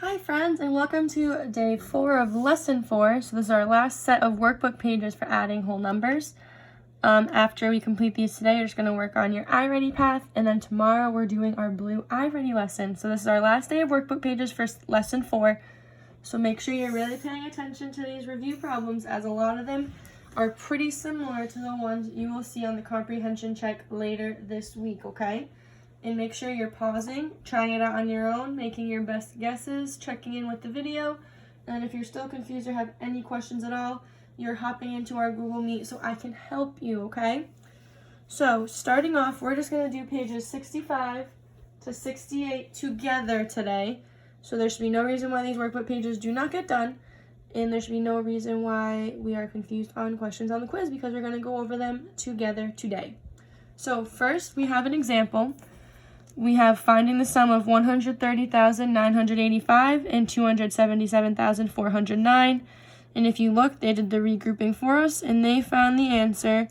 Hi friends, and welcome to day 4 of lesson 4. So this is our last set of workbook pages for adding whole numbers. After we complete these today, you're just going to work on your iReady path, and then tomorrow we're doing our blue iReady lesson. So this is our last day of workbook pages for lesson 4. So make sure you're really paying attention to these review problems, as a lot of them are pretty similar to the ones you will see on the comprehension check later this week, okay? And make sure you're pausing, trying it out on your own, making your best guesses, checking in with the video. And if you're still confused or have any questions at all, you're hopping into our Google Meet so I can help you, okay? So starting off, we're just going to do pages 65 to 68 together today. So there should be no reason why these workbook pages do not get done. And there should be no reason why we are confused on questions on the quiz, because we're going to go over them together today. So first, we have an example. We have finding the sum of 130,985 and 277,409. And if you look, they did the regrouping for us, and they found the answer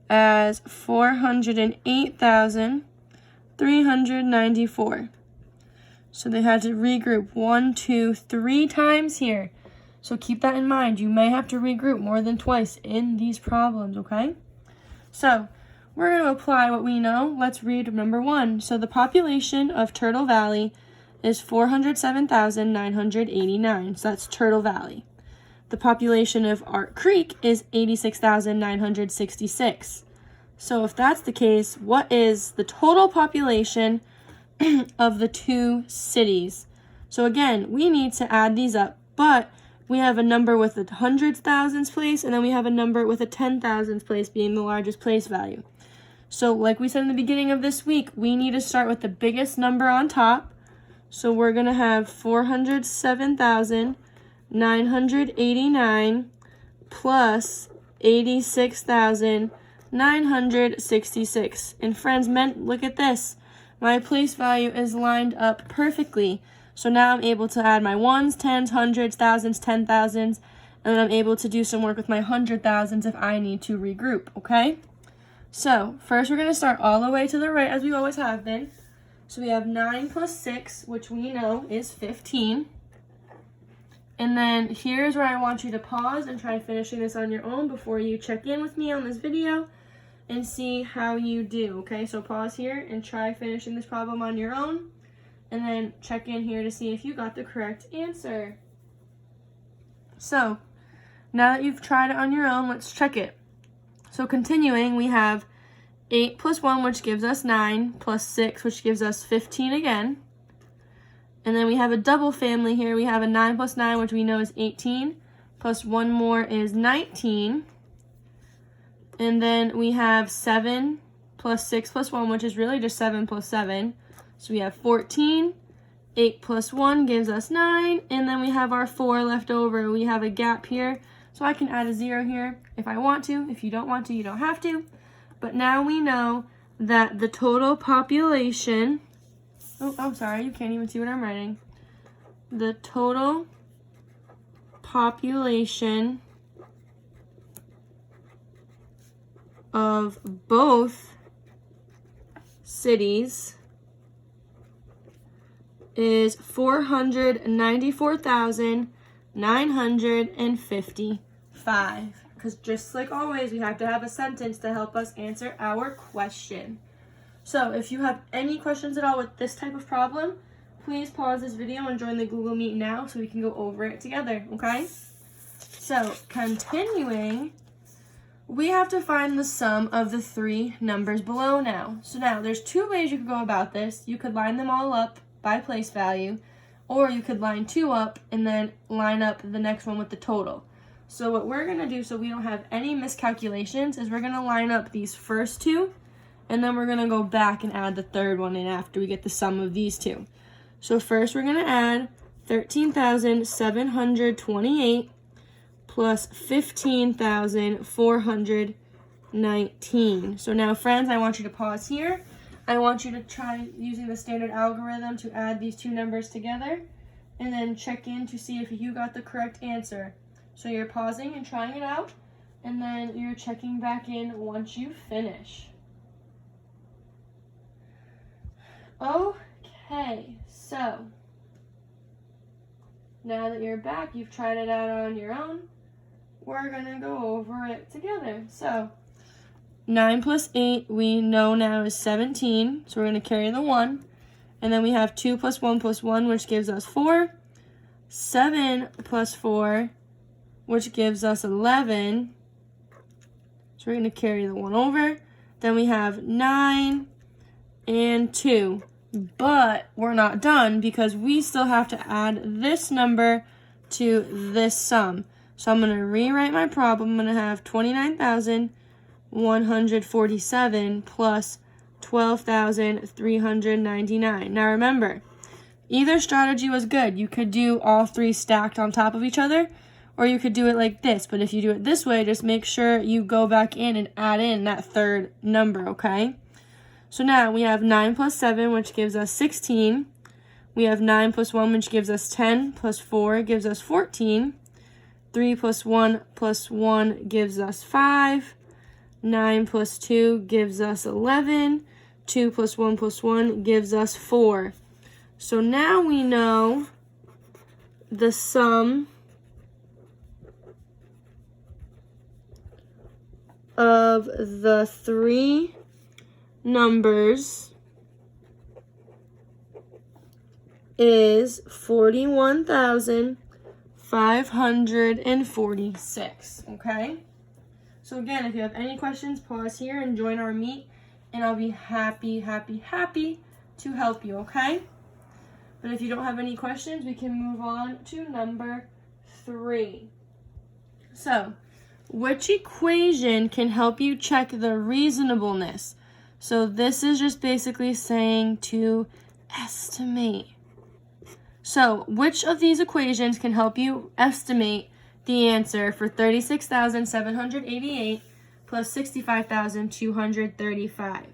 as 408,394. So they had to regroup 1, 2, 3 times here. So keep that in mind. You may have to regroup more than twice in these problems, okay? So we're going to apply what we know. Let's read number 1. So the population of Turtle Valley is 407,989. So that's Turtle Valley. The population of Art Creek is 86,966. So if that's the case, what is the total population of the two cities? So again, we need to add these up, but we have a number with a hundreds thousands place, and then we have a number with a 10,000s place being the largest place value. So like we said in the beginning of this week, we need to start with the biggest number on top. So we're going to have 407,989 plus 86,966. And friends, look at this. My place value is lined up perfectly. So now I'm able to add my ones, tens, hundreds, thousands, 10,000s, and then I'm able to do some work with my 100,000s if I need to regroup, okay? So first we're going to start all the way to the right, as we always have been. So we have 9 plus 6, which we know is 15. And then here's where I want you to pause and try finishing this on your own before you check in with me on this video and see how you do, okay? So pause here and try finishing this problem on your own, and then check in here to see if you got the correct answer. So now that you've tried it on your own, let's check it. So continuing, we have 8 plus 1, which gives us 9, plus 6, which gives us 15 again. And then we have a double family here. We have a 9 plus 9, which we know is 18, plus 1 more is 19. And then we have 7 plus 6 plus 1, which is really just 7 plus 7. So we have 14. 8 plus 1 gives us 9. And then we have our 4 left over. We have a gap here. So I can add a 0 here if I want to. If you don't want to, you don't have to. But now we know that the total population... Oh, I'm sorry. You can't even see what I'm writing. The total population of both cities is 494,955. Because just like always, we have to have a sentence to help us answer our question. So if you have any questions at all with this type of problem, please pause this video and join the Google Meet now so we can go over it together, okay? So continuing, we have to find the sum of the 3 numbers below now. So now there's 2 ways you could go about this. You could line them all up by place value, or you could line 2 up and then line up the next one with the total. So what we're going to do, so we don't have any miscalculations, is we're going to line up these first 2, and then we're going to go back and add the third one in after we get the sum of these 2. So first we're going to add 13,728 plus 15,419. So now, friends, I want you to pause here. I want you to try using the standard algorithm to add these 2 numbers together, and then check in to see if you got the correct answer. So you're pausing and trying it out, and then you're checking back in once you finish. Okay, so Now that you're back, you've tried it out on your own, we're going to go over it together. So 9 plus 8 we know now is 17, so we're going to carry the 1. And then we have 2 plus 1, which gives us 4. 7 plus 4, which gives us 11. So we're going to carry the 1 over. Then we have 9 and 2. But we're not done because we still have to add this number to this sum. So I'm going to rewrite my problem. I'm going to have 29,147 plus 12,399. Now remember, either strategy was good. You could do all three stacked on top of each other, or you could do it like this. But if you do it this way, just make sure you go back in and add in that third number, okay? So now we have 9 plus 7, which gives us 16. We have 9 plus 1, which gives us 10, plus 4 gives us 14. 3 plus 1 gives us 5. 9 plus 2 gives us 11. 2 plus 1 gives us 4. So now we know the sum of the three numbers is 41,546, okay? So again, if you have any questions, pause here and join our meet, and I'll be happy to help you, okay? But if you don't have any questions, we can move on to number 3. So, which equation can help you check the reasonableness? So this is just basically saying to estimate. So which of these equations can help you estimate the answer for 36,788 plus 65,235?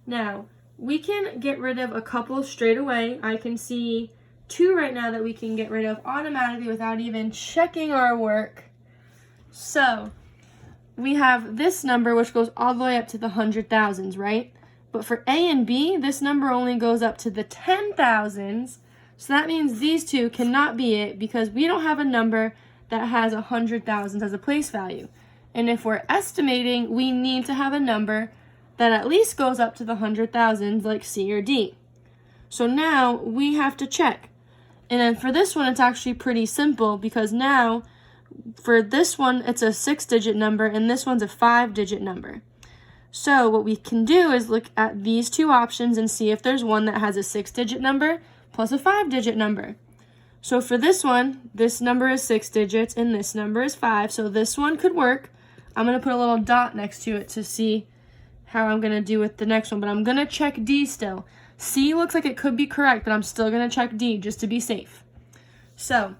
Now, we can get rid of a couple straight away. I can see 2 right now that we can get rid of automatically without even checking our work. So we have this number, which goes all the way up to the 100,000s, right? But for A and B, this number only goes up to the 10,000s. So that means these two cannot be it because we don't have a number that has 100,000s as a place value. And if we're estimating, we need to have a number that at least goes up to the 100,000s, like C or D. So now we have to check. And then for this one, it's actually pretty simple because now for this one, it's a 6-digit number, and this one's a 5-digit number. So what we can do is look at these two options and see if there's one that has a 6-digit number plus a 5-digit number. So for this one, this number is 6 digits, and this number is 5, so this one could work. I'm going to put a little dot next to it to see how I'm going to do with the next one, but I'm going to check D still. C looks like it could be correct, but I'm still going to check D just to be safe. So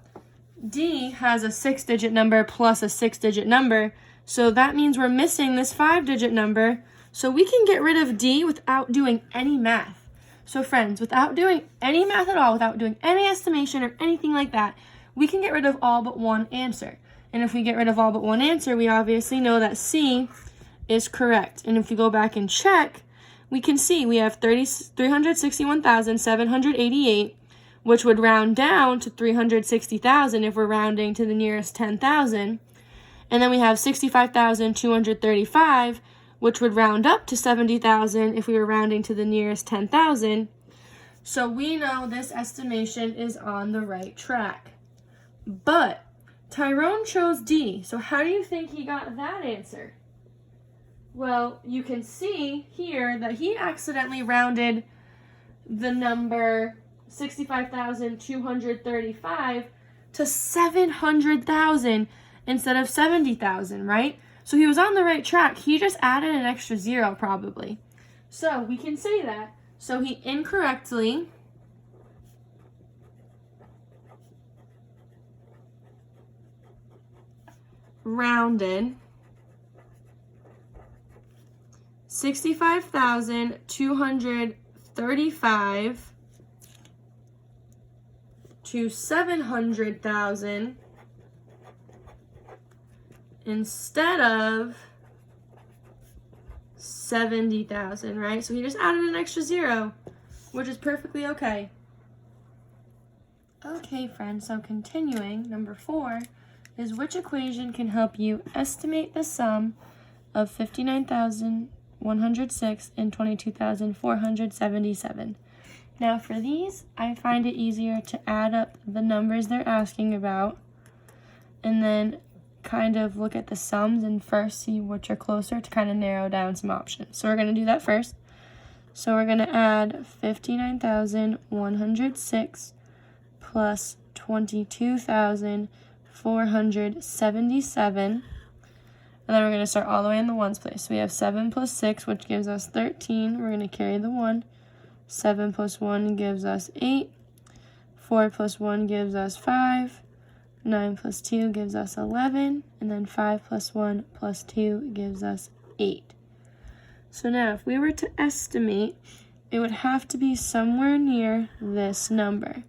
D has a 6-digit number plus a 6-digit number, so that means we're missing this 5-digit number, so we can get rid of D without doing any math. So friends, without doing any math at all, without doing any estimation or anything like that, we can get rid of all but one answer. And if we get rid of all but one answer, we obviously know that C is correct. And if we go back and check, we can see we have 361,788, which would round down to 360,000 if we're rounding to the nearest 10,000. And then we have 65,235, which would round up to 70,000 if we were rounding to the nearest 10,000. So we know this estimation is on the right track. But Tyrone chose D, so how do you think he got that answer? Well, you can see here that he accidentally rounded the number 65,235 to 700,000 instead of 70,000, right? So he was on the right track. He just added an extra 0 probably. So we can say that. So he incorrectly rounded 65,235 to 700,000 instead of 70,000, right? So he just added an extra 0, which is perfectly okay. Okay, friends, so continuing, number 4 is which equation can help you estimate the sum of 59,106 and 22,477. Now for these, I find it easier to add up the numbers they're asking about and then kind of look at the sums and first see which are closer to kind of narrow down some options. So we're going to do that first. So we're going to add 59,106 plus 22,477. And then we're going to start all the way in the ones place. So we have 7 plus 6, which gives us 13. We're going to carry the 1. 7 plus 1 gives us 8. 4 plus 1 gives us 5. 9 plus 2 gives us 11. And then 5 plus 1 plus 2 gives us 8. So now if we were to estimate, it would have to be somewhere near this number.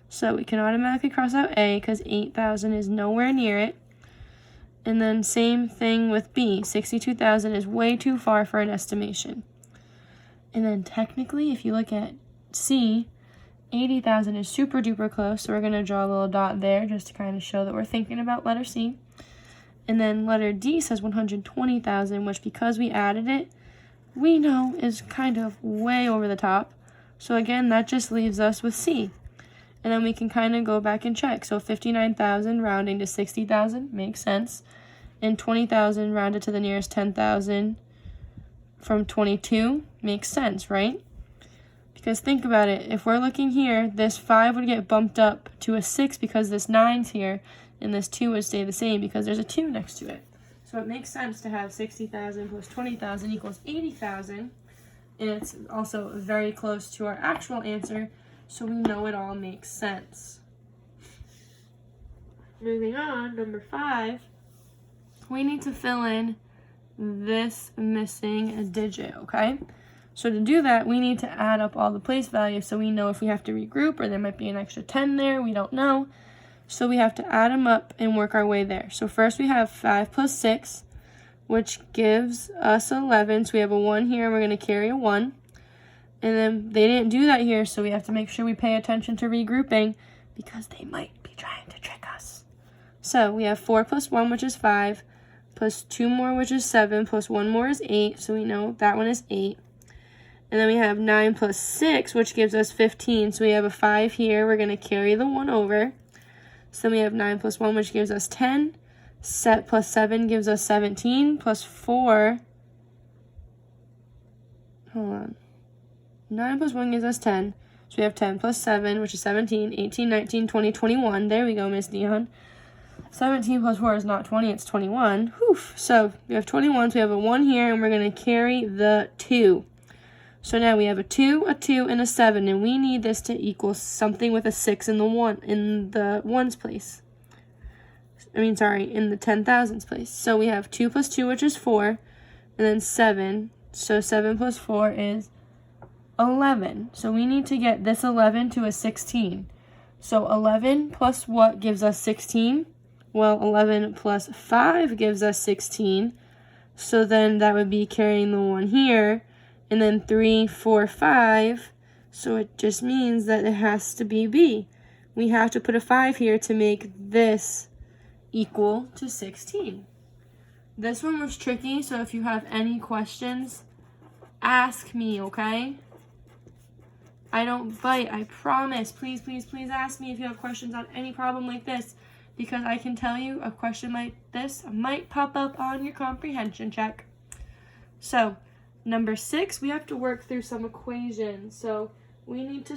So we can automatically cross out A because 8,000 is nowhere near it. And then same thing with B. 62,000 is way too far for an estimation. And then technically, if you look at C, 80,000 is super duper close. So we're going to draw a little dot there just to kind of show that we're thinking about letter C. And then letter D says 120,000, which because we added it, we know is kind of way over the top. So again, that just leaves us with C. And then we can kind of go back and check. So 59,000 rounding to 60,000 makes sense. And 20,000 rounded to the nearest 10,000 from 22 makes sense, right? Because think about it. If we're looking here, this 5 would get bumped up to a 6 because this 9's here. And this 2 would stay the same because there's a 2 next to it. So it makes sense to have 60,000 plus 20,000 equals 80,000. And it's also very close to our actual answer. So we know it all makes sense. Moving on, number 5, we need to fill in this missing digit, okay? So to do that, we need to add up all the place values so we know if we have to regroup or there might be an extra 10 there, we don't know. So we have to add them up and work our way there. So first we have 5 plus 6, which gives us 11. So we have a 1 here, and we're going to carry a 1. And then they didn't do that here, so we have to make sure we pay attention to regrouping because they might be trying to trick us. So we have 4 plus 1, which is 5, plus 2 more, which is 7, plus 1 more is 8, so we know that one is 8. And then we have 9 plus 6, which gives us 15, so we have a 5 here. We're going to carry the 1 over. So then we have 9 plus 1, which gives us 10. Plus 7 gives us 17, plus 4. Hold on. 9 plus 1 gives us 10. So we have 10 plus 7, which is 17, 18, 19, 20, 21. There we go, Miss Dion. 17 plus 4 is not 20, it's 21. Whew. So we have 21, so we have a 1 here, and we're going to carry the 2. So now we have a 2, and a 7, and we need this to equal something with a 6 in the ones place. In the 10,000s place. So we have 2 plus 2, which is 4, and then 7. So 7 plus 4 is 11. So we need to get this 11 to a 16. So 11 plus what gives us 16? Well, 11 plus 5 gives us 16. So then that would be carrying the 1 here. And then 3, 4, 5. So it just means that it has to be B. We have to put a 5 here to make this equal to 16. This one was tricky, so if you have any questions, ask me, okay? I don't bite, I promise. Please, please, please ask me if you have questions on any problem like this, because I can tell you a question like this might pop up on your comprehension check. So, number 6, we have to work through some equations. So, we need to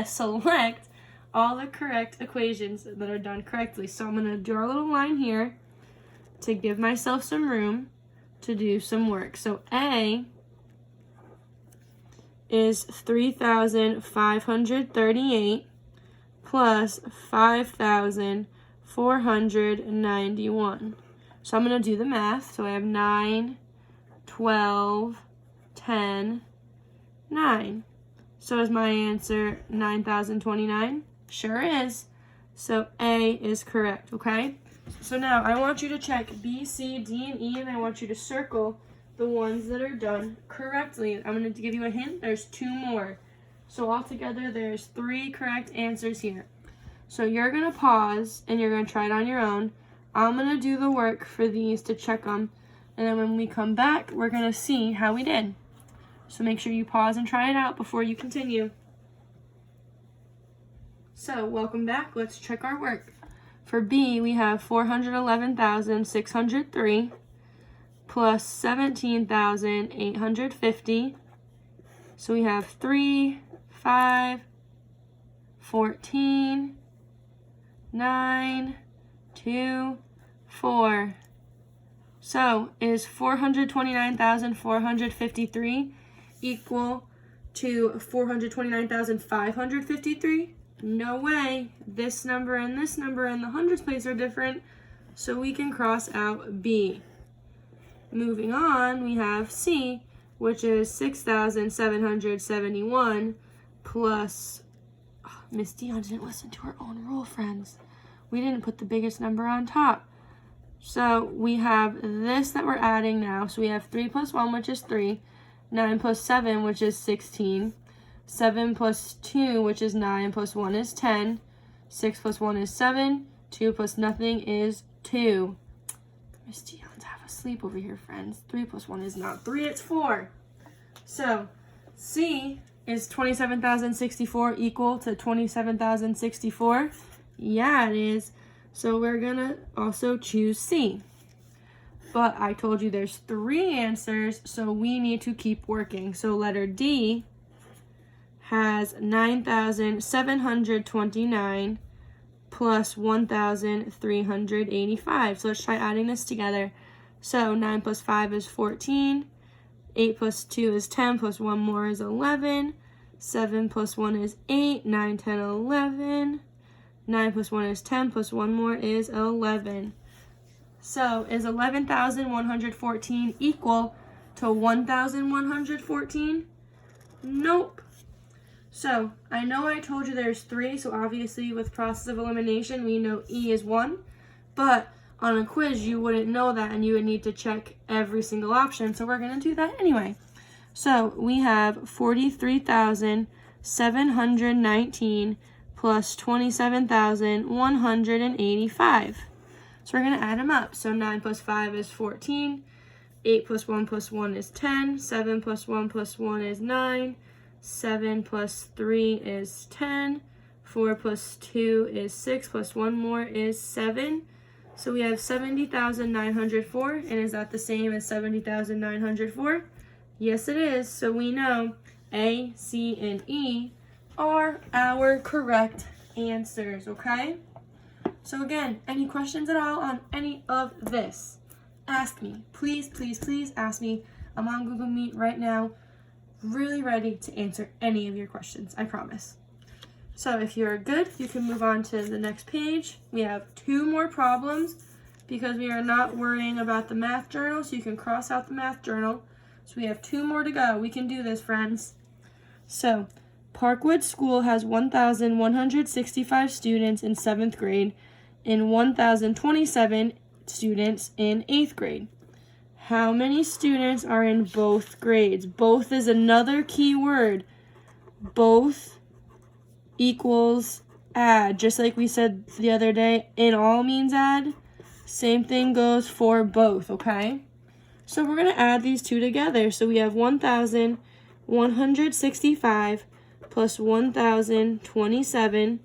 select all the correct equations that are done correctly. So, I'm going to draw a little line here to give myself some room to do some work. So, A is 3,538 plus 5,491. So I'm going to do the math. So I have 9, 12, 10, 9. So is my answer 9,029? Sure is. So A is correct, okay? So now I want you to check B, C, D, and E, and I want you to circle the ones that are done correctly. I'm going to give you a hint. There's 2 more. So altogether, there's 3 correct answers here. So you're going to pause, and you're going to try it on your own. I'm going to do the work for these to check them. And then when we come back, we're going to see how we did. So make sure you pause and try it out before you continue. So welcome back. Let's check our work. For B, we have 411,603 plus 17,850. So we have 3, 5, 14, 9, 2, 4. So is 429,453 equal to 429,553? No way. This number and the hundreds place are different, so we can cross out B. Moving on, we have C, which is 6,771 plus, Miss Dion didn't listen to her own rule, friends. We didn't put the biggest number on top. So we have this that we're adding now. So we have 3 plus 1, which is 3, 9 plus 7, which is 16, 7 plus 2, which is 9, plus 1 is 10, 6 plus 1 is 7, 2 plus nothing is 2. Miss Dion's half asleep over here, friends. 3 plus 1 is not 3, it's 4. So C is 27,064 equal to 27,064? Yeah, it is. So we're gonna also choose C. But I told you there's 3 answers, so we need to keep working. So letter D has 9,729 plus 1,385. So let's try adding this together. So 9 plus 5 is 14, 8 plus 2 is 10, plus 1 more is 11, 7 plus 1 is 8, 9, 10, 11. 9 plus 1 is 10, plus 1 more is 11. So is 11,114 equal to 1,114? Nope. So I know I told you there's 3, so obviously with process of elimination, we know E is 1. But on a quiz, you wouldn't know that, and you would need to check every single option. So we're going to do that anyway. So we have 43,719 plus 27,185. So we're going to add them up. So 9 plus 5 is 14, 8 plus 1 is 10, 7 plus 1 is 9, 7 plus 3 is 10, 4 plus 2 is 6, plus 1 more is 7. So we have 70,904, and is that the same as 70,904? Yes, it is. So we know A, C, and E are our correct answers, okay? So again, any questions at all on any of this? Ask me. Please, please, please ask me. I'm on Google Meet right now, really ready to answer any of your questions, I promise. So if you're good, you can move on to the next page. We have 2 more problems because we are not worrying about the math journal, so you can cross out the math journal. So we have 2 more to go. We can do this, friends. So Parkwood School has 1,165 students in 7th grade and 1,027 students in 8th grade. How many students are in both grades? Both is another key word. Both equals add. Just like we said the other day, in all means add. Same thing goes for both, okay? So we're going to add these 2 together. So we have 1,165 plus 1,027.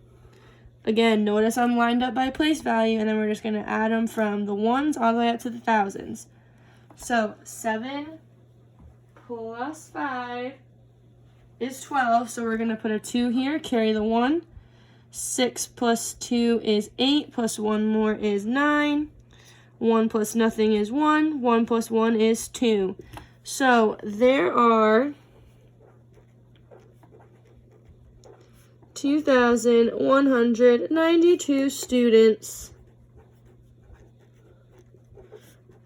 Again, notice I'm lined up by place value, and then we're just going to add them from the ones all the way up to the thousands. So 7 plus 5 is 12, so we're going to put a 2 here, carry the 1. 6 plus 2 is 8, plus 1 more is 9. 1 plus nothing is 1. 1 plus 1 is 2. So there are 2,192 students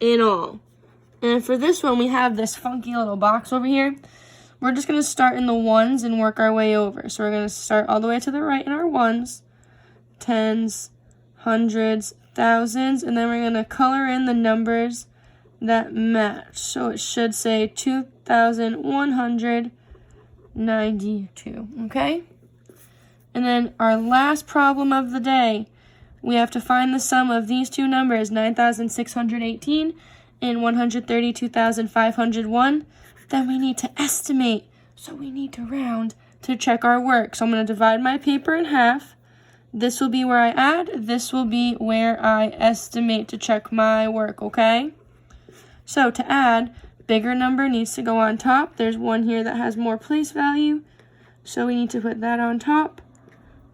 in all. And for this one, we have this funky little box over here. We're just going to start in the ones and work our way over. So we're going to start all the way to the right in our ones, tens, hundreds, thousands, and then we're going to color in the numbers that match. So it should say 2,192 92, okay? And then our last problem of the day, we have to find the sum of these two numbers, 9,618 and 132,501. Then we need to estimate, so we need to round to check our work. So I'm going to divide my paper in half. This will be where I add, this will be where I estimate to check my work, okay? So to add, bigger number needs to go on top. There's one here that has more place value, so we need to put that on top.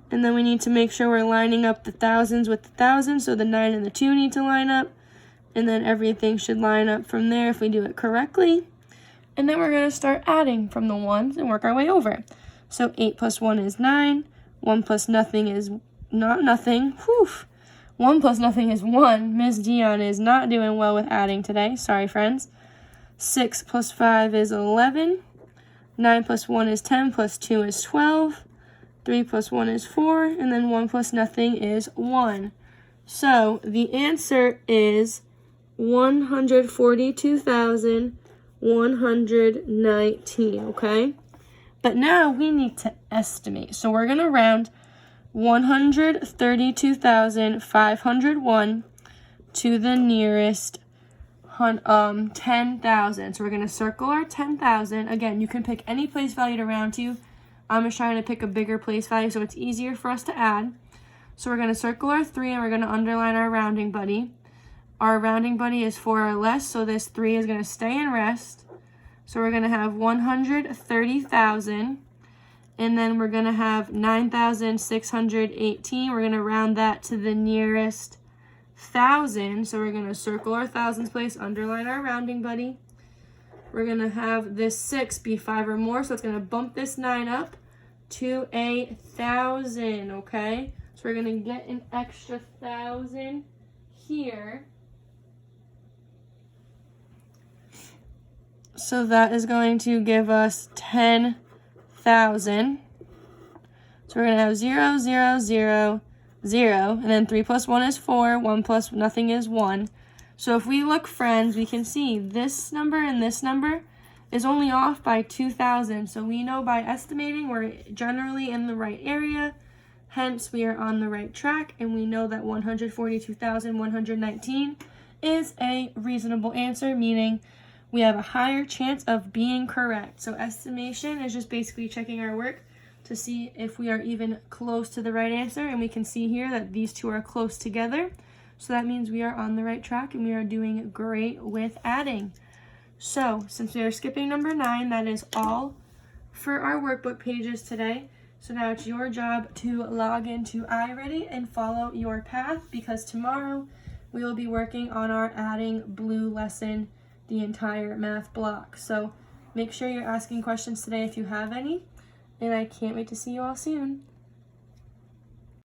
And then we need to make sure we're lining up the thousands with the thousands, so the 9 and the 2 need to line up. And then everything should line up from there if we do it correctly. And then we're going to start adding from the ones and work our way over. So 8 plus 1 is 9. 1 plus nothing is not nothing. Whew. 1 plus nothing is 1. Miss Dion is not doing well with adding today. Sorry, friends. 6 plus 5 is 11. 9 plus 1 is 10 plus 2 is 12. 3 plus 1 is 4, and then 1 plus nothing is 1. So the answer is 142,119, okay? But now we need to estimate. So we're going to round 132,501 to the nearest 10,000. So we're going to circle our 10,000. Again, you can pick any place value to round to. I'm just trying to pick a bigger place value so it's easier for us to add. So we're going to circle our 3 and we're going to underline our rounding buddy. Our rounding buddy is 4 or less, so this 3 is going to stay and rest. So we're going to have 130,000. And then we're going to have 9,618. We're going to round that to the nearest 1,000. So we're going to circle our thousands place, underline our rounding buddy. We're going to have this 6 be 5 or more, so it's going to bump this 9 up to 1,000, okay? So we're going to get an extra 1,000 here. So that is going to give us 10,000. So we're going to have 0, 0, 0, 0, and then 3 plus 1 is 4, 1 plus nothing is 1. So if we look, friends, we can see this number and this number is only off by 2,000. So we know by estimating we're generally in the right area. Hence, we are on the right track, and we know that 142,119 is a reasonable answer, meaning we have a higher chance of being correct. So estimation is just basically checking our work to see if we are even close to the right answer, and we can see here that these two are close together. So that means we are on the right track and we are doing great with adding. So since we are skipping number 9, that is all for our workbook pages today. So now it's your job to log into iReady and follow your path, because tomorrow we will be working on our adding blue lesson, the entire math block. So make sure you're asking questions today if you have any, and I can't wait to see you all soon.